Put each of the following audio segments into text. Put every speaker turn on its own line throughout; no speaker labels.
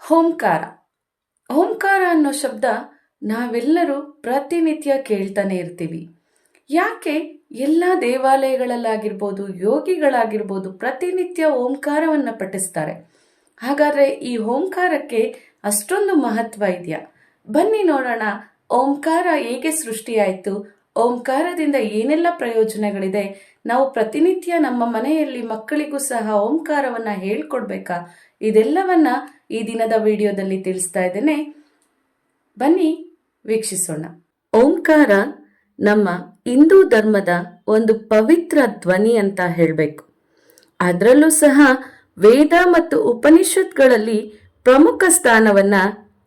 ಓಂಕಾರ. ಓಂಕಾರ ಅನ್ನೋ ಶಬ್ದ ನಾವೆಲ್ಲರೂ ಪ್ರತಿನಿತ್ಯ ಕೇಳ್ತಾನೆ ಇರ್ತೀವಿ. ಯಾಕೆ ಎಲ್ಲ ದೇವಾಲಯಗಳಲ್ಲಾಗಿರ್ಬೋದು, ಯೋಗಿಗಳಾಗಿರ್ಬೋದು ಪ್ರತಿನಿತ್ಯ ಓಂಕಾರವನ್ನು ಪಠಿಸ್ತಾರೆ. ಹಾಗಾದ್ರೆ ಈ ಓಂಕಾರಕ್ಕೆ ಅಷ್ಟೊಂದು ಮಹತ್ವ ಇದೆಯಾ? ಬನ್ನಿ ನೋಡೋಣ. ಓಂಕಾರ ಹೇಗೆ ಸೃಷ್ಟಿಯಾಯಿತು, ಓಂಕಾರದಿಂದ ಏನೆಲ್ಲ ಪ್ರಯೋಜನಗಳಿದೆ, ನಾವು ಪ್ರತಿನಿತ್ಯ ನಮ್ಮ ಮನೆಯಲ್ಲಿ ಮಕ್ಕಳಿಗೂ ಸಹ ಓಂಕಾರವನ್ನ ಹೇಳ್ಕೊಡ್ಬೇಕಾ, ಇದೆಲ್ಲವನ್ನ ಈ ದಿನದ ವಿಡಿಯೋದಲ್ಲಿ ತಿಳಿಸ್ತಾ ಇದ್ದೇನೆ. ಬನ್ನಿ ವೀಕ್ಷಿಸೋಣ. ಓಂಕಾರ ನಮ್ಮ ಹಿಂದೂ ಧರ್ಮದ ಒಂದು ಪವಿತ್ರ ಧ್ವನಿ ಅಂತ ಹೇಳಬೇಕು. ಅದರಲ್ಲೂ ಸಹ ವೇದ ಮತ್ತು ಉಪನಿಷತ್ಗಳಲ್ಲಿ ಪ್ರಮುಖ ಸ್ಥಾನವನ್ನ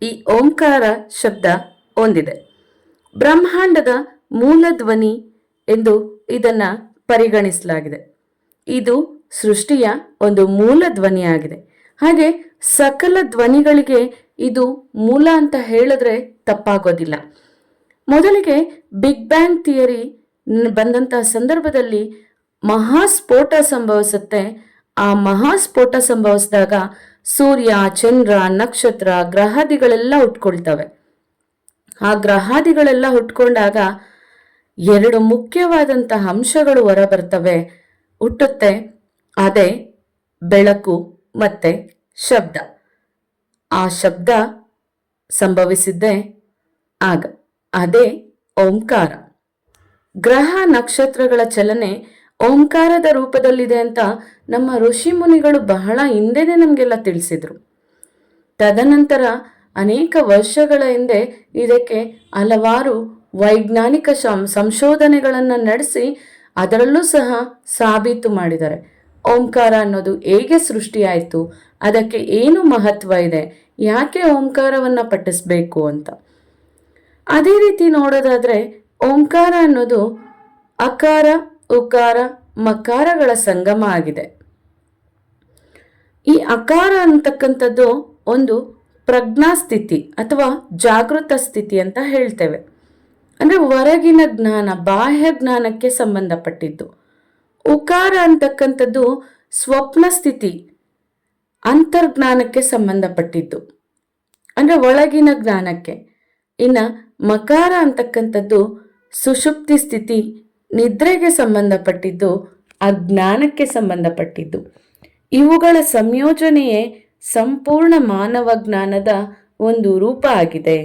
ಈ ಓಂಕಾರ ಶಬ್ದ ಹೊಂದಿದೆ. ಬ್ರಹ್ಮಾಂಡದ ಮೂಲ ಧ್ವನಿ ಎಂದು ಇದನ್ನ ಪರಿಗಣಿಸಲಾಗಿದೆ. ಇದು ಸೃಷ್ಟಿಯ ಒಂದು ಮೂಲ ಧ್ವನಿಯಾಗಿದೆ. ಹಾಗೆ ಸಕಲ ಧ್ವನಿಗಳಿಗೆ ಇದು ಮೂಲ ಅಂತ ಹೇಳಿದ್ರೆ ತಪ್ಪಾಗೋದಿಲ್ಲ. ಮೊದಲಿಗೆ ಬಿಗ್ ಬ್ಯಾಂಗ್ ಥಿಯರಿ ಬಂದಂತಹ ಸಂದರ್ಭದಲ್ಲಿ ಮಹಾಸ್ಫೋಟ ಸಂಭವಿಸುತ್ತೆ. ಆ ಮಹಾಸ್ಫೋಟ ಸಂಭವಿಸಿದಾಗ ಸೂರ್ಯ, ಚಂದ್ರ, ನಕ್ಷತ್ರ, ಗ್ರಹಾದಿಗಳೆಲ್ಲ ಹುಟ್ಕೊಳ್ತವೆ. ಆ ಗ್ರಹಾದಿಗಳೆಲ್ಲ ಹುಟ್ಕೊಂಡಾಗ ಎರಡು ಮುಖ್ಯವಾದಂತಹ ಅಂಶಗಳು ಹೊರ ಬರ್ತವೆ, ಹುಟ್ಟುತ್ತೆ. ಅದೇ ಬೆಳಕು ಮತ್ತೆ ಶಬ್ದ. ಆ ಶಬ್ದ ಸಂಭವಿಸಿದ್ದೆ ಆಗ, ಅದೇ ಓಂಕಾರ. ಗ್ರಹ ನಕ್ಷತ್ರಗಳ ಚಲನೆ ಓಂಕಾರದ ರೂಪದಲ್ಲಿದೆ ಅಂತ ನಮ್ಮ ಋಷಿ ಮುನಿಗಳು ಬಹಳ ಹಿಂದೆನೆ ನಮಗೆಲ್ಲ ತಿಳಿಸಿದ್ರು. ತದನಂತರ ಅನೇಕ ವರ್ಷಗಳ ಹಿಂದೆ ಇದಕ್ಕೆ ಹಲವಾರು ವೈಜ್ಞಾನಿಕ ಸಂಶೋಧನೆಗಳನ್ನು ನಡೆಸಿ ಅದರಲ್ಲೂ ಸಹ ಸಾಬೀತು ಮಾಡಿದ್ದಾರೆ. ಓಂಕಾರ ಅನ್ನೋದು ಹೇಗೆ ಸೃಷ್ಟಿಯಾಯಿತು, ಅದಕ್ಕೆ ಏನು ಮಹತ್ವ ಇದೆ, ಯಾಕೆ ಓಂಕಾರವನ್ನು ಪಠಿಸ್ಬೇಕು ಅಂತ. ಅದೇ ರೀತಿ ನೋಡೋದಾದ್ರೆ ಓಂಕಾರ ಅನ್ನೋದು ಅಕಾರ, ಉಕಾರ, ಮಕಾರಗಳ ಸಂಗಮ ಆಗಿದೆ. ಈ ಅಕಾರ ಅಂತಕ್ಕಂಥದ್ದು ಒಂದು ಪ್ರಜ್ಞಾಸ್ಥಿತಿ ಅಥವಾ ಜಾಗೃತ ಸ್ಥಿತಿ ಅಂತ ಹೇಳ್ತೇವೆ. ಅಂದ್ರೆ ಹೊರಗಿನ ಜ್ಞಾನ, ಬಾಹ್ಯ ಜ್ಞಾನಕ್ಕೆ ಸಂಬಂಧಪಟ್ಟಿದ್ದು. ಉಕಾರ ಅಂತಕ್ಕಂಥದ್ದು ಸ್ವಪ್ನ ಸ್ಥಿತಿ, ಅಂತರ್ಜ್ಞಾನಕ್ಕೆ ಸಂಬಂಧಪಟ್ಟಿದ್ದು, ಅಂದ್ರೆ ಒಳಗಿನ ಜ್ಞಾನಕ್ಕೆ. ಇನ್ನ ಮಕಾರ ಅಂತಕ್ಕಂಥದ್ದು ಸುಷುಪ್ತಿ ಸ್ಥಿತಿ, ನಿದ್ರೆಗೆ ಸಂಬಂಧಪಟ್ಟಿದ್ದು, ಅಜ್ಞಾನಕ್ಕೆ ಸಂಬಂಧಪಟ್ಟಿದ್ದು. ಇವುಗಳ ಸಂಯೋಜನೆಯೇ ಸಂಪೂರ್ಣ ಮಾನವ ಜ್ಞಾನದ ಒಂದು ರೂಪ ಆಗಿದೆ.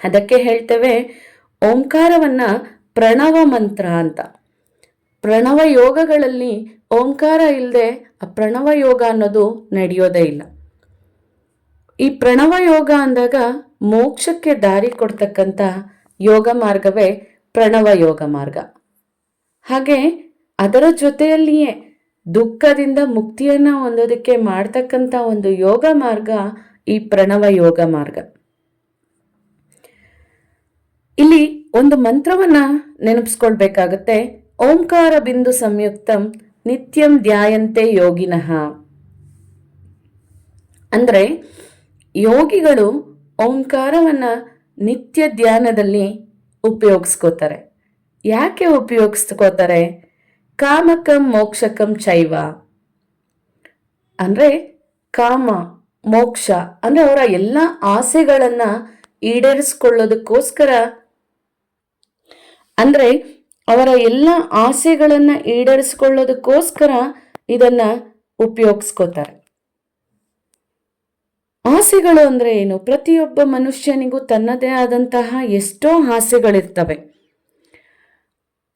ಅದಕ್ಕೆ ಹೇಳ್ತೇವೆ ಓಂಕಾರವನ್ನ ಪ್ರಣವ ಮಂತ್ರ ಅಂತ. ಪ್ರಣವ ಯೋಗಗಳಲ್ಲಿ ಓಂಕಾರ ಇಲ್ಲದೆ ಆ ಪ್ರಣವ ಯೋಗ ಅನ್ನೋದು ನಡೆಯೋದೇ ಇಲ್ಲ. ಈ ಪ್ರಣವ ಯೋಗ ಅಂದಾಗ ಮೋಕ್ಷಕ್ಕೆ ದಾರಿ ಕೊಡ್ತಕ್ಕಂಥ ಯೋಗ ಮಾರ್ಗವೇ ಪ್ರಣವ ಯೋಗ ಮಾರ್ಗ. ಹಾಗೆ ಅದರ ಜೊತೆಯಲ್ಲಿಯೇ ದುಃಖದಿಂದ ಮುಕ್ತಿಯನ್ನ ಹೊಂದೋದಕ್ಕೆ ಮಾಡ್ತಕ್ಕಂಥ ಒಂದು ಯೋಗ ಮಾರ್ಗ ಈ ಪ್ರಣವ ಯೋಗ ಮಾರ್ಗ. ಇಲ್ಲಿ ಒಂದು ಮಂತ್ರವನ್ನ ನೆನಪಿಸ್ಕೊಳ್ಬೇಕಾಗತ್ತೆ. ಓಂಕಾರ ಬಿಂದು ಸಂಯುಕ್ತಂ ನಿತ್ಯಂ ಧ್ಯಾಯಂತೆ ಯೋಗಿನಃ. ಅಂದ್ರೆ ಯೋಗಿಗಳು ಓಂಕಾರವನ್ನ ನಿತ್ಯ ಧ್ಯಾನದಲ್ಲಿ ಉಪಯೋಗಿಸ್ಕೋತಾರೆ. ಯಾಕೆ ಉಪಯೋಗಿಸ್ಕೋತಾರೆ? ಕಾಮಕಂ ಮೋಕ್ಷಕಂ ಚೈವ. ಅಂದ್ರೆ ಕಾಮ, ಮೋಕ್ಷ ಅಂದ್ರೆ ಅವರ ಎಲ್ಲ ಆಸೆಗಳನ್ನ ಈಡೇರಿಸ್ಕೊಳ್ಳೋದಕ್ಕೋಸ್ಕರ, ಅಂದ್ರೆ ಅವರ ಎಲ್ಲ ಆಸೆಗಳನ್ನ ಈಡೇರಿಸ್ಕೊಳ್ಳೋದಕ್ಕೋಸ್ಕರ ಇದನ್ನ ಉಪಯೋಗಿಸ್ಕೋತಾರೆ. ಆಸೆಗಳು ಅಂದ್ರೆ ಏನು? ಪ್ರತಿಯೊಬ್ಬ ಮನುಷ್ಯನಿಗೂ ತನ್ನದೇ ಆದಂತಹ ಎಷ್ಟೋ ಆಸೆಗಳಿರ್ತವೆ.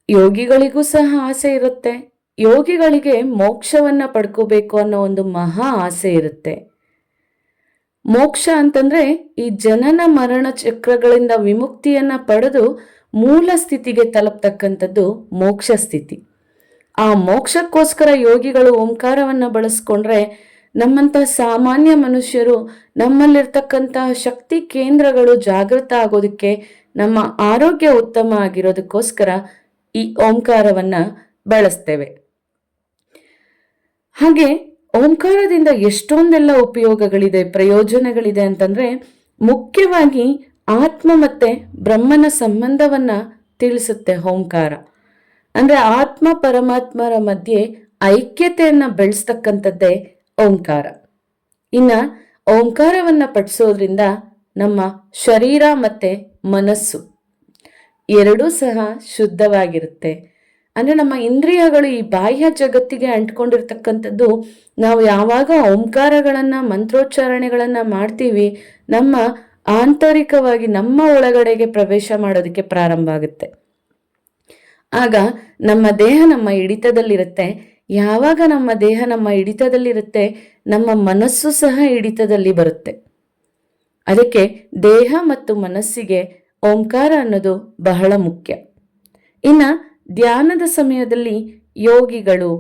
ಯೋಗಿಗಳಿಗೂ ಸಹ ಆಸೆ ಇರುತ್ತೆ. ಯೋಗಿಗಳಿಗೆ ಮೋಕ್ಷವನ್ನ ಪಡ್ಕೋಬೇಕು ಅನ್ನೋ ಒಂದು ಮಹಾ ಆಸೆ ಇರುತ್ತೆ. ಮೋಕ್ಷ ಅಂತಂದ್ರೆ ಈ ಜನನ ಮರಣ ಚಕ್ರಗಳಿಂದ ವಿಮುಕ್ತಿಯನ್ನ ಪಡೆದು ಮೂಲ ಸ್ಥಿತಿಗೆ ತಲುಪ್ತಕ್ಕಂಥದ್ದು ಮೋಕ್ಷ ಸ್ಥಿತಿ. ಆ ಮೋಕ್ಷಕ್ಕೋಸ್ಕರ ಯೋಗಿಗಳು ಓಂಕಾರವನ್ನ ಬಳಸ್ಕೊಂಡ್ರೆ ನಮ್ಮಂತ ಸಾಮಾನ್ಯ ಮನುಷ್ಯರು ನಮ್ಮಲ್ಲಿರ್ತಕ್ಕಂತಹ ಶಕ್ತಿ ಕೇಂದ್ರಗಳು ಜಾಗೃತ ಆಗೋದಕ್ಕೆ, ನಮ್ಮ ಆರೋಗ್ಯ ಉತ್ತಮ ಆಗಿರೋದಕ್ಕೋಸ್ಕರ ಈ ಓಂಕಾರವನ್ನ ಬಳಸ್ತೇವೆ. ಹಾಗೆ ಓಂಕಾರದಿಂದ ಎಷ್ಟೊಂದೆಲ್ಲ ಉಪಯೋಗಗಳಿದೆ, ಪ್ರಯೋಜನಗಳಿದೆ ಅಂತಂದ್ರೆ ಮುಖ್ಯವಾಗಿ ಆತ್ಮ ಮತ್ತೆ ಬ್ರಹ್ಮನ ಸಂಬಂಧವನ್ನ ತಿಳಿಸುತ್ತೆ ಓಂಕಾರ. ಅಂದ್ರೆ ಆತ್ಮ ಪರಮಾತ್ಮರ ಮಧ್ಯೆ ಐಕ್ಯತೆಯನ್ನ ಬೆಳೆಸ್ತಕ್ಕಂಥದ್ದೇ ಓಂಕಾರ. ಇನ್ನ ಓಂಕಾರವನ್ನು ಪಠಿಸೋದ್ರಿಂದ ನಮ್ಮ ಶರೀರ ಮತ್ತು ಮನಸ್ಸು ಎರಡೂ ಸಹ ಶುದ್ಧವಾಗಿರುತ್ತೆ. ಅಂದರೆ ನಮ್ಮ ಇಂದ್ರಿಯಗಳು ಈ ಬಾಹ್ಯ ಜಗತ್ತಿಗೆ ಅಂಟ್ಕೊಂಡಿರ್ತಕ್ಕಂಥದ್ದು ನಾವು ಯಾವಾಗ ಓಂಕಾರಗಳನ್ನು ಮಂತ್ರೋಚ್ಚಾರಣೆಗಳನ್ನು ಮಾಡ್ತೀವಿ, ನಮ್ಮ ಆಂತರಿಕವಾಗಿ ನಮ್ಮ ಒಳಗಡೆಗೆ ಪ್ರವೇಶ ಮಾಡೋದಕ್ಕೆ ಪ್ರಾರಂಭ ಆಗುತ್ತೆ. ಆಗ ನಮ್ಮ ದೇಹ ನಮ್ಮ ಹಿಡಿತದಲ್ಲಿರುತ್ತೆ. ಯಾವಾಗ ನಮ್ಮ ದೇಹ ನಮ್ಮ ಹಿಡಿತದಲ್ಲಿರುತ್ತೆ, ನಮ್ಮ ಮನಸ್ಸು ಸಹ ಹಿಡಿತದಲ್ಲಿ ಬರುತ್ತೆ. ಅದಕ್ಕೆ ದೇಹ ಮತ್ತು ಮನಸ್ಸಿಗೆ ಓಂಕಾರ ಅನ್ನೋದು ಬಹಳ ಮುಖ್ಯ. ಇನ್ನು ಧ್ಯಾನದ ಸಮಯದಲ್ಲಿ ಯೋಗಿಗಳು,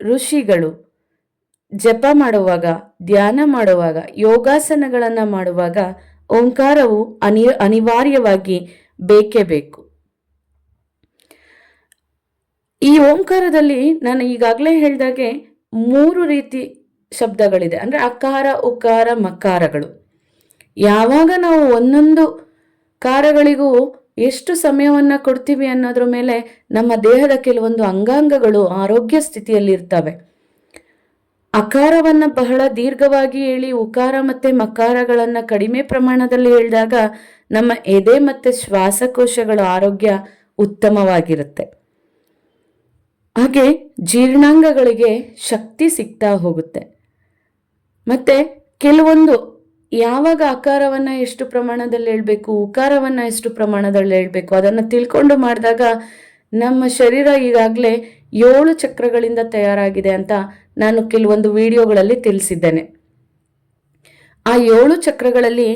ಋಷಿಗಳು ಜಪ ಮಾಡುವಾಗ, ಧ್ಯಾನ ಮಾಡುವಾಗ, ಯೋಗಾಸನಗಳನ್ನು ಮಾಡುವಾಗ ಓಂಕಾರವು ಅನಿವಾರ್ಯವಾಗಿ ಬೇಕೇ ಬೇಕು. ಈ ಓಂಕಾರದಲ್ಲಿ ನಾನು ಈಗಾಗಲೇ ಹೇಳಿದಾಗೆ 3 ರೀತಿ ಶಬ್ದಗಳಿದೆ. ಅಂದರೆ ಅಕಾರ, ಉಕಾರ, ಮಕಾರಗಳು. ಯಾವಾಗ ನಾವು ಒಂದೊಂದು ಕಾರಗಳಿಗೂ ಎಷ್ಟು ಸಮಯವನ್ನು ಕೊಡ್ತೀವಿ ಅನ್ನೋದ್ರ ಮೇಲೆ ನಮ್ಮ ದೇಹದ ಕೆಲವೊಂದು ಅಂಗಾಂಗಗಳು ಆರೋಗ್ಯ ಸ್ಥಿತಿಯಲ್ಲಿ ಇರ್ತವೆ. ಅಕಾರವನ್ನು ಬಹಳ ದೀರ್ಘವಾಗಿ ಹೇಳಿ ಉಕಾರ ಮತ್ತು ಮಕಾರಗಳನ್ನು ಕಡಿಮೆ ಪ್ರಮಾಣದಲ್ಲಿ ಹೇಳಿದಾಗ ನಮ್ಮ ಎದೆ ಮತ್ತು ಶ್ವಾಸಕೋಶಗಳ ಆರೋಗ್ಯ ಉತ್ತಮವಾಗಿರುತ್ತೆ. ಹಾಗೆ ಜೀರ್ಣಾಂಗಗಳಿಗೆ ಶಕ್ತಿ ಸಿಗ್ತಾ ಹೋಗುತ್ತೆ. ಮತ್ತು ಕೆಲವೊಂದು ಯಾವಾಗ ಅಕಾರವನ್ನು ಎಷ್ಟು ಪ್ರಮಾಣದಲ್ಲಿ ಹೇಳಬೇಕು, ಉಕಾರವನ್ನು ಎಷ್ಟು ಪ್ರಮಾಣದಲ್ಲಿ ಹೇಳಬೇಕು ಅದನ್ನು ತಿಳ್ಕೊಂಡು ಮಾಡಿದಾಗ ನಮ್ಮ ಶರೀರ ಈಗಾಗಲೇ 7 ಚಕ್ರಗಳಿಂದ ತಯಾರಾಗಿದೆ ಅಂತ ನಾನು ಕೆಲವೊಂದು ವಿಡಿಯೋಗಳಲ್ಲಿ ತಿಳಿಸಿದ್ದೇನೆ. ಆ 7 ಚಕ್ರಗಳಲ್ಲಿ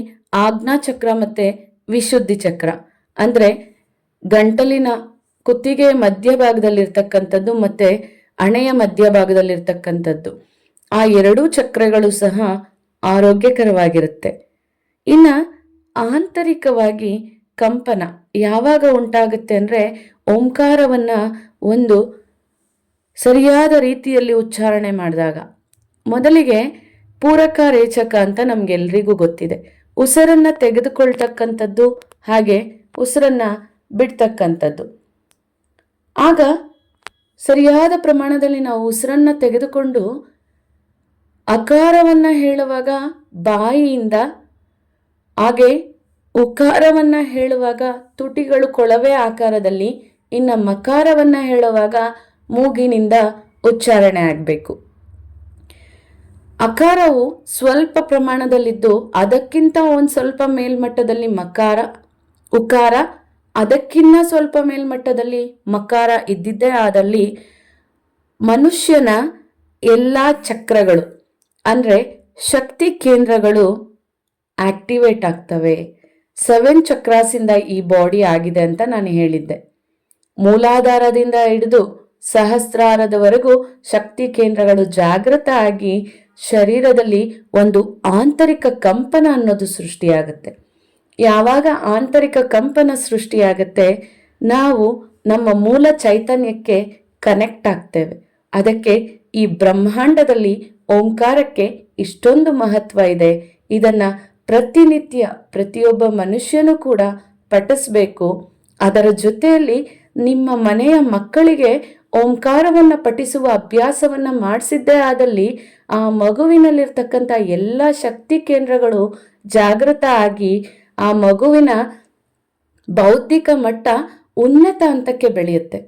ಆಜ್ಞಾ ಚಕ್ರ ಮತ್ತು ವಿಶುದ್ಧಿ ಚಕ್ರ ಅಂದರೆ ಗಂಟಲಿನ ಕುತ್ತಿಗೆ ಮಧ್ಯಭಾಗದಲ್ಲಿರ್ತಕ್ಕಂಥದ್ದು ಮತ್ತು ಹಣೆಯ ಮಧ್ಯಭಾಗದಲ್ಲಿರ್ತಕ್ಕಂಥದ್ದು, ಆ 2 ಚಕ್ರಗಳು ಸಹ ಆರೋಗ್ಯಕರವಾಗಿರುತ್ತೆ. ಇನ್ನು ಆಂತರಿಕವಾಗಿ ಕಂಪನ ಯಾವಾಗ ಉಂಟಾಗುತ್ತೆ ಅಂದರೆ ಓಂಕಾರವನ್ನು ಒಂದು ಸರಿಯಾದ ರೀತಿಯಲ್ಲಿ ಉಚ್ಚಾರಣೆ ಮಾಡಿದಾಗ. ಮೊದಲಿಗೆ ಪೂರಕ ರೇಚಕ ಅಂತ ನಮಗೆಲ್ರಿಗೂ ಗೊತ್ತಿದೆ. ಉಸಿರನ್ನು ತೆಗೆದುಕೊಳ್ತಕ್ಕಂಥದ್ದು ಹಾಗೆ ಉಸಿರನ್ನು ಬಿಡ್ತಕ್ಕಂಥದ್ದು. ಆಗ ಸರಿಯಾದ ಪ್ರಮಾಣದಲ್ಲಿ ನಾವು ಉಸಿರನ್ನು ತೆಗೆದುಕೊಂಡು ಅಕಾರವನ್ನು ಹೇಳುವಾಗ ಬಾಯಿಯಿಂದ, ಹಾಗೆ ಉಕಾರವನ್ನು ಹೇಳುವಾಗ ತುಟಿಗಳು ಕೊಳವೆ ಆಕಾರದಲ್ಲಿ, ಇನ್ನು ಮಕಾರವನ್ನು ಹೇಳುವಾಗ ಮೂಗಿನಿಂದ ಉಚ್ಚಾರಣೆ ಆಗಬೇಕು. ಅಕಾರವು ಸ್ವಲ್ಪ ಪ್ರಮಾಣದಲ್ಲಿದ್ದು ಅದಕ್ಕಿಂತ ಒಂದು ಸ್ವಲ್ಪ ಮೇಲ್ಮಟ್ಟದಲ್ಲಿ ಮಕಾರ, ಉಕಾರ ಅದಕ್ಕಿಂತ ಸ್ವಲ್ಪ ಮೇಲ್ಮಟ್ಟದಲ್ಲಿ ಮಕಾರ ಇದ್ದಿದ್ದೇ ಆದಲ್ಲಿ ಮನುಷ್ಯನ ಎಲ್ಲ ಚಕ್ರಗಳು ಅಂದರೆ ಶಕ್ತಿ ಕೇಂದ್ರಗಳು ಆಕ್ಟಿವೇಟ್ ಆಗ್ತವೆ. 7 ಚಕ್ರಾಸಿಂದ ಈ ಬಾಡಿ ಆಗಿದೆ ಅಂತ ನಾನು ಹೇಳಿದ್ದೆ. ಮೂಲಾಧಾರದಿಂದ ಹಿಡಿದು ಸಹಸ್ರಾರದವರೆಗೂ ಶಕ್ತಿ ಕೇಂದ್ರಗಳು ಜಾಗೃತ ಆಗಿ ಶರೀರದಲ್ಲಿ ಒಂದು ಆಂತರಿಕ ಕಂಪನ ಅನ್ನೋದು ಸೃಷ್ಟಿಯಾಗುತ್ತೆ. ಯಾವಾಗ ಆಂತರಿಕ ಕಂಪನ ಸೃಷ್ಟಿಯಾಗುತ್ತೆ, ನಾವು ನಮ್ಮ ಮೂಲ ಚೈತನ್ಯಕ್ಕೆ ಕನೆಕ್ಟ್ ಆಗ್ತೇವೆ. ಅದಕ್ಕೆ ಈ ಬ್ರಹ್ಮಾಂಡದಲ್ಲಿ ಓಂಕಾರಕ್ಕೆ ಇಷ್ಟೊಂದು ಮಹತ್ವ ಇದೆ. ಇದನ್ನು ಪ್ರತಿನಿತ್ಯ ಪ್ರತಿಯೊಬ್ಬ ಮನುಷ್ಯನೂ ಕೂಡ ಪಠಿಸಬೇಕು. ಅದರ ಜೊತೆಯಲ್ಲಿ ನಿಮ್ಮ ಮನೆಯ ಮಕ್ಕಳಿಗೆ ಓಂಕಾರವನ್ನು ಪಠಿಸುವ ಅಭ್ಯಾಸವನ್ನು ಮಾಡಿಸಿದ್ದೇ ಆದಲ್ಲಿ ಆ ಮಗುವಿನಲ್ಲಿರ್ತಕ್ಕಂಥ ಎಲ್ಲ ಶಕ್ತಿ ಕೇಂದ್ರಗಳು ಜಾಗೃತ ಆಗಿ ಆ ಮಗುವಿನ ಬೌದ್ಧಿಕ ಮಟ್ಟ ಉನ್ನತ ಹಂತಕ್ಕೆ ಬೆಳೆಯುತ್ತೆ.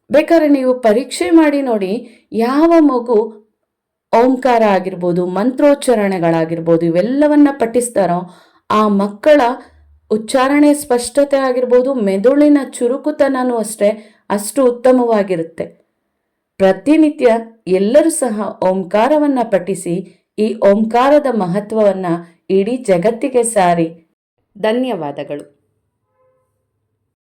ಬೇಕಾದ್ರೆ ನೀವು ಪರೀಕ್ಷೆ ಮಾಡಿ ನೋಡಿ, ಯಾವ ಮಗು ಓಂಕಾರ ಆಗಿರ್ಬೋದು, ಮಂತ್ರೋಚ್ಚಾರಣೆಗಳಾಗಿರ್ಬೋದು ಇವೆಲ್ಲವನ್ನ ಪಠಿಸ್ತಾರೋ ಆ ಮಕ್ಕಳ ಉಚ್ಚಾರಣೆ ಸ್ಪಷ್ಟತೆ ಆಗಿರ್ಬೋದು, ಮೆದುಳಿನ ಚುರುಕುತನೂ ಅಷ್ಟೇ ಅಷ್ಟು ಉತ್ತಮವಾಗಿರುತ್ತೆ. ಪ್ರತಿನಿತ್ಯ ಎಲ್ಲರೂ ಸಹ ಓಂಕಾರವನ್ನು ಪಠಿಸಿ ಈ ಓಂಕಾರದ ಮಹತ್ವವನ್ನು ಇಡೀ ಜಗತ್ತಿಗೆ ಸಾರಿ. ಧನ್ಯವಾದಗಳು.